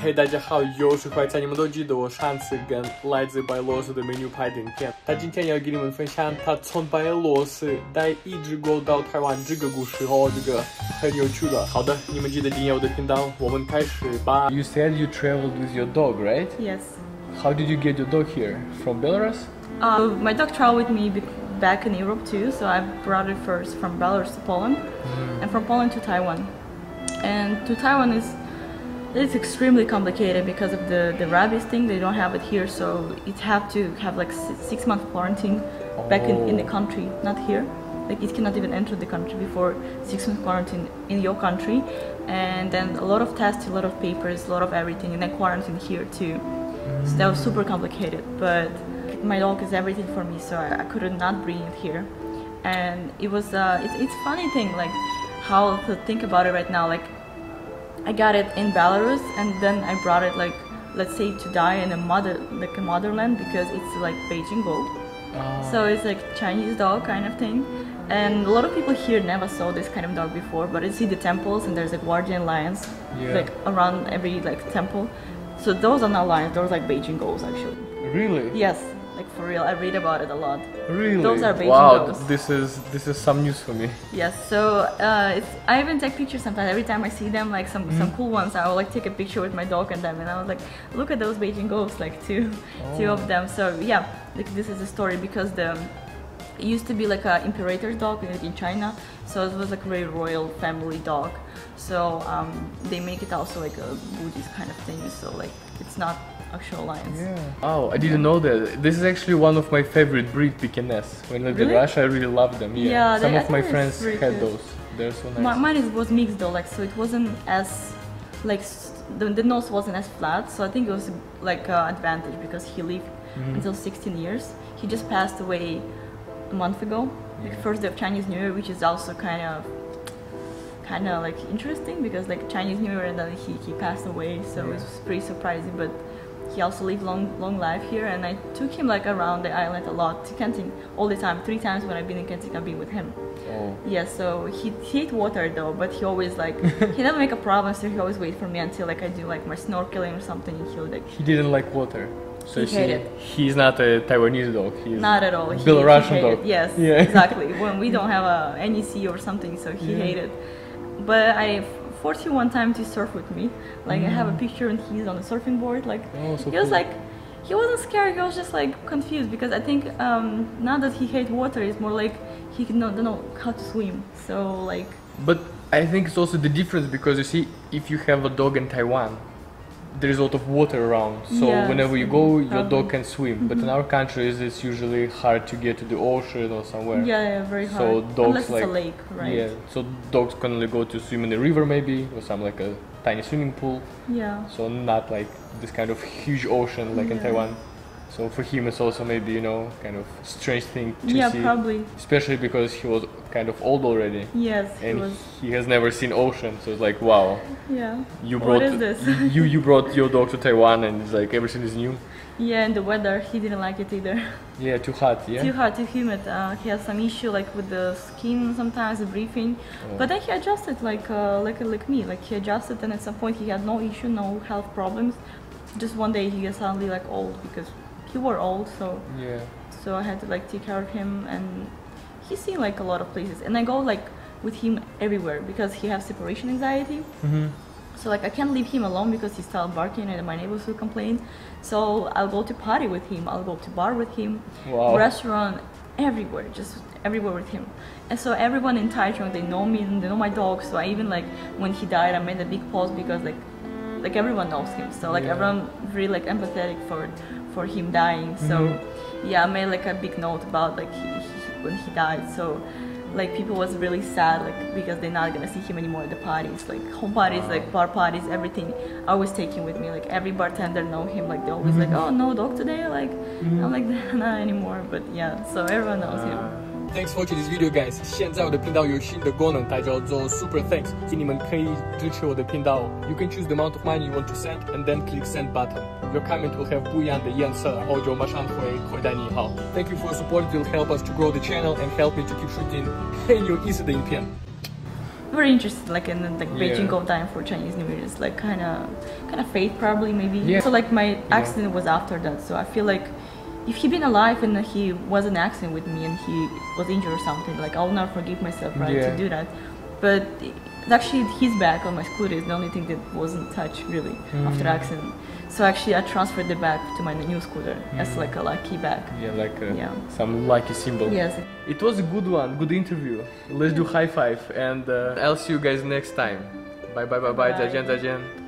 嘿，大家好，又是快餐。你们都记得我上次跟来自白俄罗斯的美女拍的影片，她今天要给你们分享她从白俄罗斯带一只狗到台湾这个故事哦，这个很有趣的。好的，你们记得订阅我的频道，我们开始吧。You said you traveled with your dog, right? Yes. How did you get your dog here? From Belarus? My dog traveled with me back in Europe too, so I brought it first from Belarus to Poland, and from Poland to Taiwan. And to Taiwan it's extremely complicated because of the rabies thing. They don't have it here, so it have to have like 6-month quarantine back in the country, not here. Like it cannot even enter the country before 6-month quarantine in your country, and then a lot of tests, a lot of papers, a lot of everything, and then quarantine here too. So that was super complicated. But my dog is everything for me, so I could not bring it here. And it was it's funny thing, like how to think about it right now. Like I got it in Belarus, and then I brought it, like, let's say, to die in a motherland, because it's like Beijing goat. So it's like Chinese dog kind of thing. And a lot of people here never saw this kind of dog before, but I see the temples and there's like guardian lions like around every like temple. So those are not lions, those are like Beijing goats actually. Really? Yes, like for real. I read about it a lot. Really? Those are Beijing goats. This is some news for me. Yes, so I even take pictures sometimes. Every time I see them, like some cool ones, I will like take a picture with my dog and them, and I was like, look at those Beijing goats, like two of them. So yeah, like this is a story because it used to be like an imperator's dog in China, so it was like a very royal family dog. So they make it also like a Buddhist kind of thing, so like it's not actual lions. Yeah. Oh, I didn't know that. This is actually one of my favorite breed, Pekingese. When I lived in Russia, I really loved them. Yeah. Some of my friends had those. They're so nice. Mine was mixed though, like so it wasn't as like the nose wasn't as flat, so I think it was like an advantage because he lived until 16 years. He just passed away a month ago, like first day of Chinese New Year, which is also kind of like interesting because like Chinese New Year and then he passed away, so it was pretty surprising. But he also lived long life here, and I took him like around the island a lot to Kenting all the time. 3 times when I've been in Kenting, I've been with him. Yeah, so he hate water though, but he always like he never make a problem, so he always wait for me until like I do like my snorkeling or something, and he'll like. He didn't like water. So he he's not a Taiwanese dog. He's not at all. Belarusian dog. Yes, exactly. When we don't have any sea or something, so he hated. But I forced him one time to surf with me. Like I have a picture and he's on the surfing board. Like he was like, he wasn't scared. He was just like confused because I think now that he hates water, it's more like he don't know how to swim. So like. But I think it's also the difference because you see, if you have a dog in Taiwan, there is a lot of water around, so whenever you go, your dog can swim. But in our countries, it's usually hard to get to the ocean or somewhere. Yeah, very hard. So dogs unless it's a lake, right? Yeah, so dogs can only go to swim in the river maybe, or some like a tiny swimming pool. Yeah. So not like this kind of huge ocean like in Taiwan. So for him, it's also maybe, you know, kind of strange thing to see. Yeah, probably. Especially because he was kind of old already. Yes, and he has never seen ocean, so it's like, wow. Yeah. What is this? you brought your dog to Taiwan, and it's like everything is new. Yeah, and the weather, he didn't like it either. Yeah, too hot. Yeah. Too hot, too humid. He has some issue like with the skin sometimes, the breathing. But then he adjusted like me. Like he adjusted, and at some point he had no issue, no health problems. Just one day he got suddenly like old because he were old, so so I had to like take care of him, and he's seen like a lot of places, and I go like with him everywhere because he has separation anxiety. So like I can't leave him alone because he started barking and my neighbors will complain. So I'll go to party with him, I'll go to bar with him, restaurant, everywhere, just everywhere with him. And so everyone in Taichung, they know me and they know my dog. So I even like when he died, I made a big post because like everyone knows him. So like everyone really like empathetic for him dying. So yeah, I made like a big note about like when he died. So like people was really sad like because they're not gonna see him anymore at the parties, like home parties, like bar parties, everything. I always take him with me. Like every bartender know him. Like they always like, oh no dog today. Like I'm like not anymore. But yeah, so everyone knows him. Thanks for watching this video, guys. 现在我的频道有新的功能，它叫做 Super Thanks， 请你们可以支持我的频道。You can choose the amount of money you want to send, and then click send button. Your comment will have 不一样的颜色，然后就马上会回答你好。Thank you for your support. It will help us to grow the channel and help me to keep shooting很有意思的影片。very interested like in the Beijing Go time for Chinese New Year. It's like kind of fate probably maybe. Yeah. So like my accident was after that, so I feel like if he'd been alive and he was an accident with me and he was injured or something, like I'll not forgive myself, right, to do that. But actually his back on my scooter is the only thing that wasn't touched really after the accident. So actually I transferred the bag to my new scooter as like a lucky bag. Yeah, like some lucky symbol. Yes. It was a good one, good interview. Let's do high five and I'll see you guys next time. Bye bye bye bye. 再见再见。